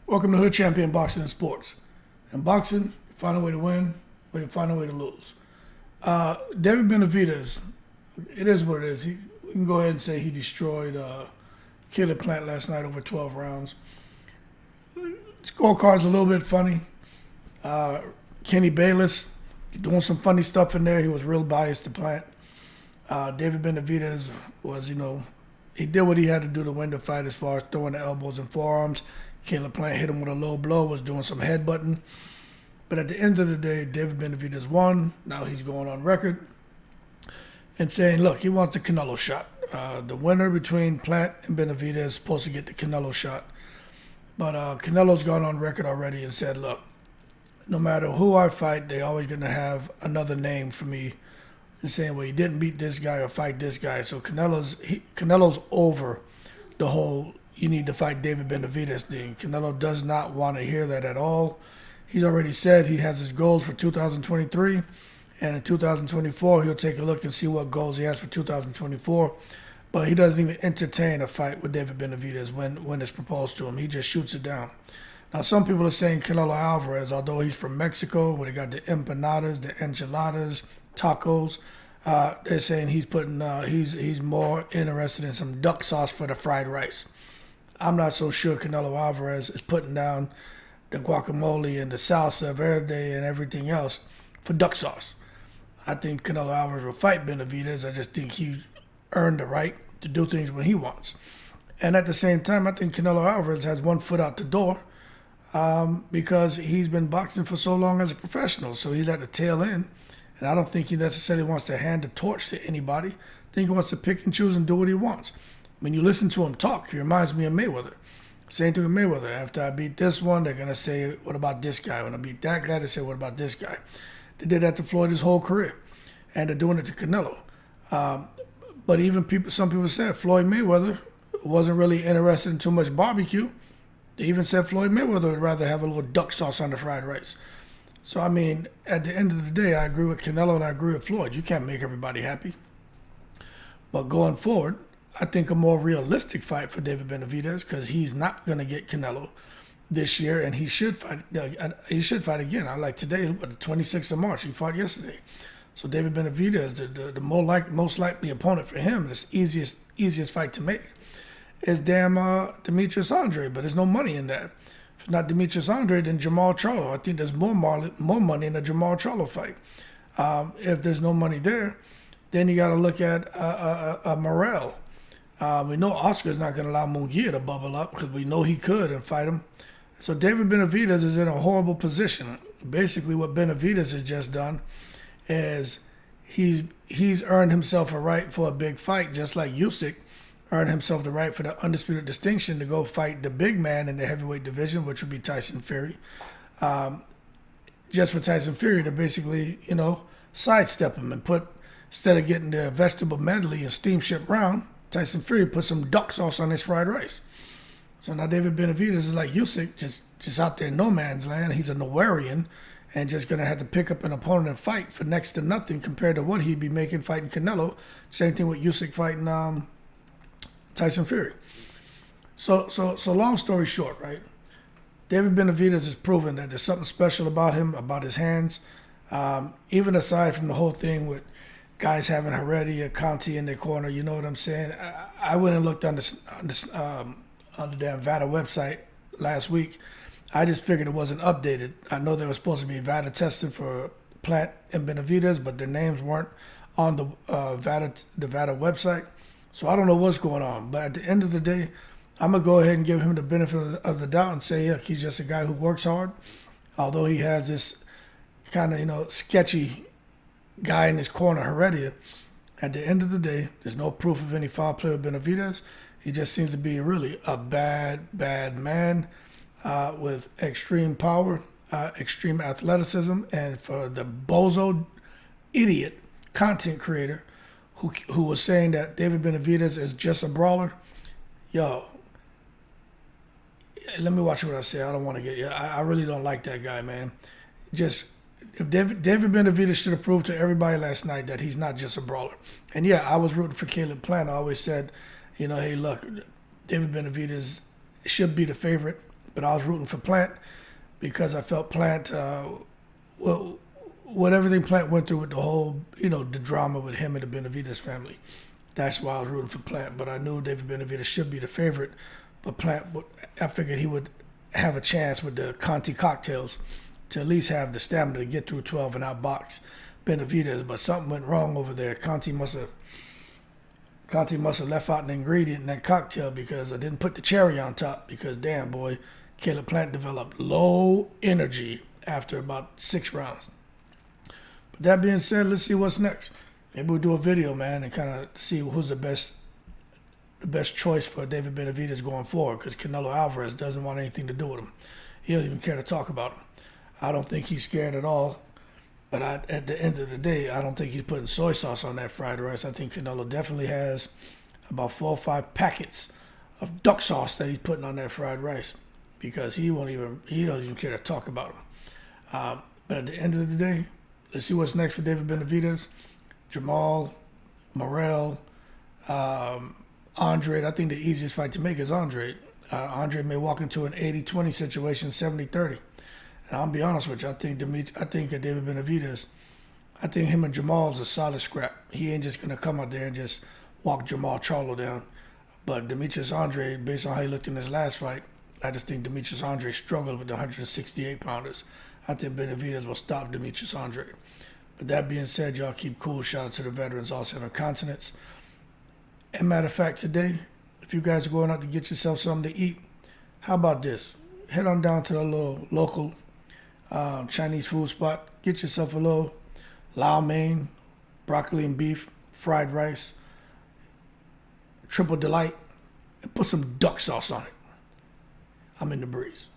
Welcome to Hood Champion Boxing and Sports. In boxing, you find a way to win, or you find a way to lose. David Benavidez, it is what it is. We can go ahead and say he destroyed Caleb Plant last night over 12 rounds. Scorecard's a little bit funny. Kenny Bayless doing some funny stuff in there. He was real biased to Plant. David Benavidez was, he did what he had to do to win the fight as far as throwing the elbows and forearms. Caleb Plant hit him with a low blow, was doing some headbutting. But at the end of the day, David Benavidez won. Now he's going on record and saying, look, he wants the Canelo shot. The winner between Plant and Benavidez is supposed to get the Canelo shot. But Canelo's gone on record already and said, look, no matter who I fight, they're always going to have another name for me and saying, well, you didn't beat this guy or fight this guy. So Canelo's over the whole you need to fight David Benavidez thing. Canelo does not want to hear that at all. He's already said he has his goals for 2023, and in 2024 he'll take a look and see what goals he has for 2024. But he doesn't even entertain a fight with David Benavidez when it's proposed to him. He just shoots it down. Now some people are saying Canelo Alvarez, although he's from Mexico, where they got the empanadas, the enchiladas, tacos. They're saying he's more interested in some duck sauce for the fried rice. I'm not so sure Canelo Alvarez is putting down the guacamole and the salsa verde and everything else for duck sauce. I think Canelo Alvarez will fight Benavidez. I just think he earned the right to do things when he wants. And at the same time, I think Canelo Alvarez has one foot out the door because he's been boxing for so long as a professional. So he's at the tail end. And I don't think he necessarily wants to hand the torch to anybody. I think he wants to pick and choose and do what he wants. When you listen to him talk, he reminds me of Mayweather. Same thing with Mayweather. After I beat this one, they're going to say, what about this guy? When I beat that guy, they say, what about this guy? They did that to Floyd his whole career. And they're doing it to Canelo. But even some people said Floyd Mayweather wasn't really interested in too much barbecue. They even said Floyd Mayweather would rather have a little duck sauce on the fried rice. So, I mean, at the end of the day, I agree with Canelo and I agree with Floyd. You can't make everybody happy. But going forward, I think a more realistic fight for David Benavidez because he's not going to get Canelo this year, and he should fight. He should fight again. I like today, the 26th of March. He fought yesterday, so David Benavidez, the most likely opponent for him, this easiest fight to make, is Demetrius Andrade. But there's no money in that. If not Demetrius Andrade, then Jamal Charlo. I think there's more money in the Jamal Charlo fight. If there's no money there, then you got to look at Morrell. We know Oscar's not going to allow Munguia to bubble up because we know he could and fight him. So David Benavidez is in a horrible position. Basically, what Benavidez has just done is he's earned himself a right for a big fight, just like Usyk earned himself the right for the undisputed distinction to go fight the big man in the heavyweight division, which would be Tyson Fury. Just for Tyson Fury to basically, sidestep him and instead of getting the vegetable medley and steamship round, Tyson Fury put some duck sauce on his fried rice. So now David Benavidez is like Usyk, just out there in no man's land. He's a Nowarian and just going to have to pick up an opponent and fight for next to nothing compared to what he'd be making fighting Canelo. Same thing with Usyk fighting Tyson Fury. So long story short, right? David Benavidez has proven that there's something special about him, about his hands. Even aside from the whole thing with guys having Heredia, Conti in their corner, you know what I'm saying? I went and looked on the damn VADA website last week. I just figured it wasn't updated. I know there was supposed to be VADA testing for Plant and Benavidez, but their names weren't on the VADA website. So I don't know what's going on. But at the end of the day, I'm going to go ahead and give him the benefit of the doubt and say, yeah, he's just a guy who works hard. Although he has this kind of, sketchy guy in his corner, Heredia. At the end of the day, there's no proof of any foul play with Benavidez. He just seems to be really a bad man with extreme power, extreme athleticism, and for the bozo idiot content creator who was saying that David Benavidez is just a brawler, yo, let me watch what I say. I don't want to get, I really don't like that guy, man. If David Benavidez should have proved to everybody last night that he's not just a brawler. And yeah, I was rooting for Caleb Plant. I always said, hey, look, David Benavidez should be the favorite. but I was rooting for Plant because I felt Plant, well, what everything Plant went through with the whole, the drama with him and the Benavidez family. That's why I was rooting for Plant. But I knew David Benavidez should be the favorite. But Plant, I figured he would have a chance with the Conti cocktails to at least have the stamina to get through 12 and outbox Benavidez. But something went wrong over there. Conti must have left out an ingredient in that cocktail because I didn't put the cherry on top because, damn, boy, Caleb Plant developed low energy after about 6 rounds. But that being said, let's see what's next. Maybe we'll do a video, man, and kind of see who's the best choice for David Benavidez going forward because Canelo Alvarez doesn't want anything to do with him. He doesn't even care to talk about him. I don't think he's scared at all. But at the end of the day, I don't think he's putting soy sauce on that fried rice. I think Canelo definitely has about 4 or 5 packets of duck sauce that he's putting on that fried rice because he don't even care to talk about him. But at the end of the day, let's see what's next for David Benavidez. Jamal, Morrell, Andrade. I think the easiest fight to make is Andrade. Andrade may walk into an 80-20 situation, 70-30. And I'll be honest with you, I think David Benavidez, I think him and Jamal is a solid scrap. He ain't just going to come out there and just walk Jamal Charlo down. But Demetrius Andrade, based on how he looked in his last fight, I just think Demetrius Andrade struggled with the 168-pounders. I think Benavidez will stop Demetrius Andrade. But that being said, y'all keep cool. Shout out to the veterans, all 7 continents. And matter of fact, today, if you guys are going out to get yourself something to eat, how about this? Head on down to the little local Chinese food spot. Get yourself a little lao mein, broccoli and beef, fried rice, triple delight, and put some duck sauce on it. I'm in the breeze.